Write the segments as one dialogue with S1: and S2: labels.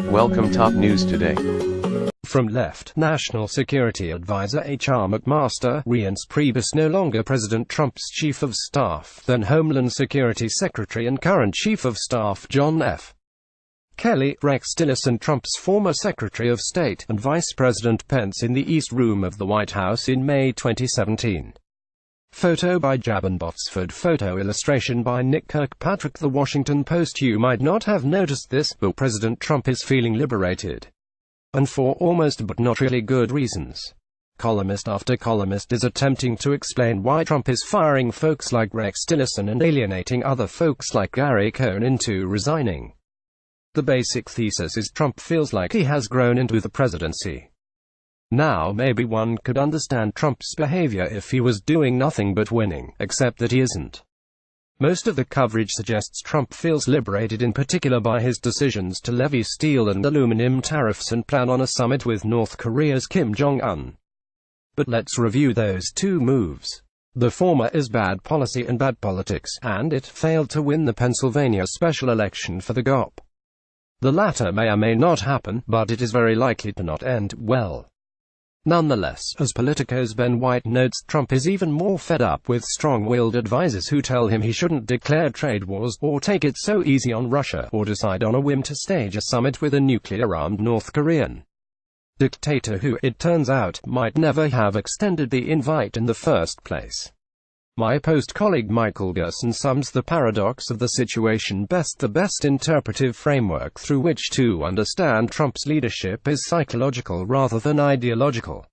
S1: Welcome top news today.
S2: From left, National Security Advisor H.R. McMaster, Reince Priebus no longer President Trump's Chief of Staff, then Homeland Security Secretary and current Chief of Staff John F. Kelly, Rex Tillerson Trump's former Secretary of State, and Vice President Pence in the East Room of the White House in May 2017. Photo by Jabin Botsford. Photo illustration by Nick Kirkpatrick. The Washington Post. You might not have noticed this, but President Trump is feeling liberated. And for almost but not really good reasons. Columnist after columnist is attempting to explain why Trump is firing folks like Rex Tillerson and alienating other folks like Gary Cohn into resigning. The basic thesis is Trump feels like he has grown into the presidency. Now maybe one could understand Trump's behavior if he was doing nothing but winning, except that he isn't. Most of the coverage suggests Trump feels liberated, in particular by his decisions to levy steel and aluminum tariffs and plan on a summit with North Korea's Kim Jong-un. But let's review those two moves. The former is bad policy and bad politics, and it failed to win the Pennsylvania special election for the GOP. The latter may or may not happen, but it is very likely to not end well. Nonetheless, as Politico's Ben White notes, Trump is even more fed up with strong-willed advisors who tell him he shouldn't declare trade wars, or take it so easy on Russia, or decide on a whim to stage a summit with a nuclear-armed North Korean dictator who, it turns out, might never have extended the invite in the first place. My Post colleague Michael Gerson sums the paradox of the situation best. The best interpretive framework through which to understand Trump's leadership is psychological rather than ideological.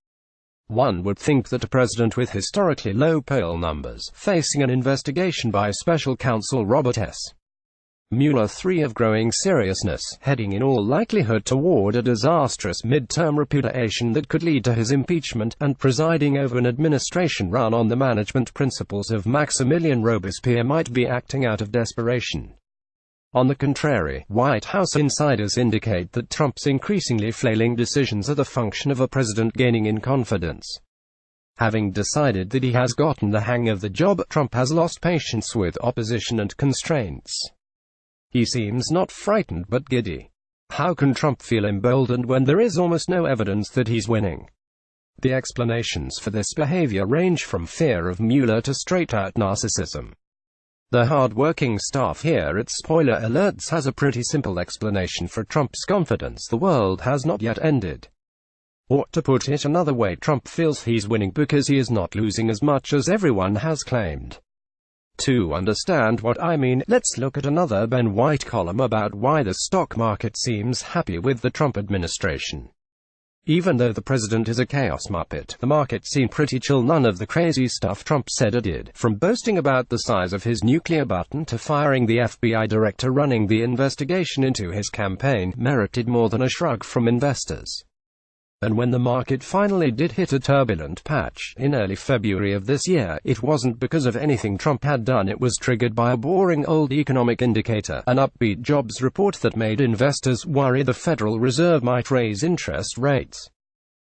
S2: One would think that a president with historically low poll numbers, facing an investigation by special counsel Robert S. Mueller III of growing seriousness, heading in all likelihood toward a disastrous midterm repudiation that could lead to his impeachment, and presiding over an administration run on the management principles of Maximilien Robespierre might be acting out of desperation. On the contrary, White House insiders indicate that Trump's increasingly flailing decisions are the function of a president gaining in confidence. Having decided that he has gotten the hang of the job, Trump has lost patience with opposition and constraints. He seems not frightened but giddy. How can Trump feel emboldened when there is almost no evidence that he's winning? The explanations for this behavior range from fear of Mueller to straight-out narcissism. The hard-working staff here at Spoiler Alerts has a pretty simple explanation for Trump's confidence: the world has not yet ended. Or, to put it another way, Trump feels he's winning because he is not losing as much as everyone has claimed. To understand what I mean, let's look at another Ben White column about why the stock market seems happy with the Trump administration. Even though the president is a chaos muppet, the market seemed pretty chill. None of the crazy stuff Trump said or did, from boasting about the size of his nuclear button to firing the FBI director running the investigation into his campaign, merited more than a shrug from investors. And when the market finally did hit a turbulent patch, in early February of this year, it wasn't because of anything Trump had done. It was triggered by a boring old economic indicator, an upbeat jobs report that made investors worry the Federal Reserve might raise interest rates.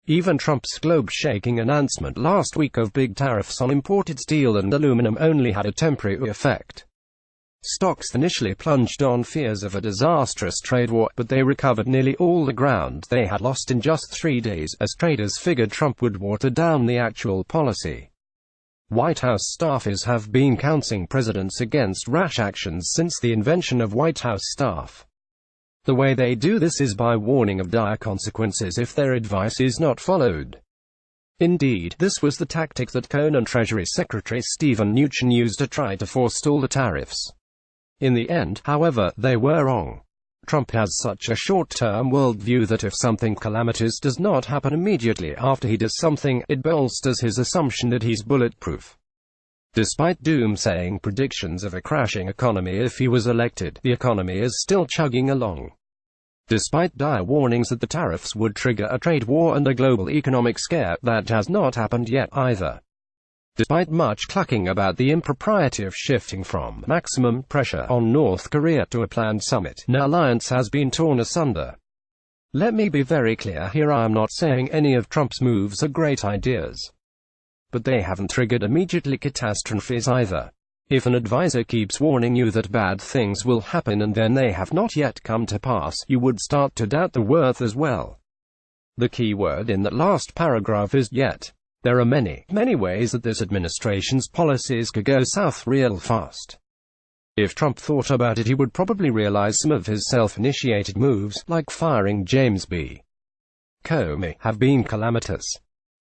S2: Even Trump's globe-shaking announcement last week of big tariffs on imported steel and aluminum only had a temporary effect. Stocks initially plunged on fears of a disastrous trade war, but they recovered nearly all the ground they had lost in just 3 days, as traders figured Trump would water down the actual policy. White House staffers have been counseling presidents against rash actions since the invention of White House staff. The way they do this is by warning of dire consequences if their advice is not followed. Indeed, this was the tactic that Cohn and Treasury Secretary Steven Mnuchin used to try to forestall the tariffs. In the end, however, they were wrong. Trump has such a short-term worldview that if something calamitous does not happen immediately after he does something, it bolsters his assumption that he's bulletproof. Despite doomsaying predictions of a crashing economy if he was elected, the economy is still chugging along. Despite dire warnings that the tariffs would trigger a trade war and a global economic scare, that has not happened yet either. Despite much clucking about the impropriety of shifting from maximum pressure on North Korea to a planned summit, an alliance has been torn asunder. Let me be very clear here, I am not saying any of Trump's moves are great ideas. But they haven't triggered immediately catastrophes either. If an advisor keeps warning you that bad things will happen and then they have not yet come to pass, you would start to doubt the worth as well. The key word in that last paragraph is yet. There are many ways that this administration's policies could go south real fast. If Trump thought about it, he would probably realize some of his self-initiated moves, like firing James B. Comey, have been calamitous.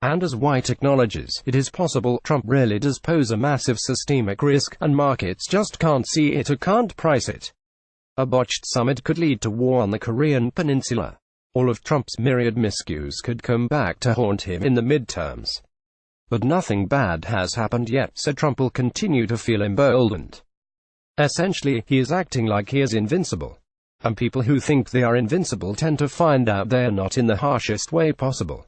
S2: And as White acknowledges, it is possible Trump really does pose a massive systemic risk, and markets just can't see it or can't price it. A botched summit could lead to war on the Korean Peninsula. All of Trump's myriad miscues could come back to haunt him in the midterms. But nothing bad has happened yet, so Trump will continue to feel emboldened. Essentially, he is acting like he is invincible. And people who think they are invincible tend to find out they are not in the harshest way possible.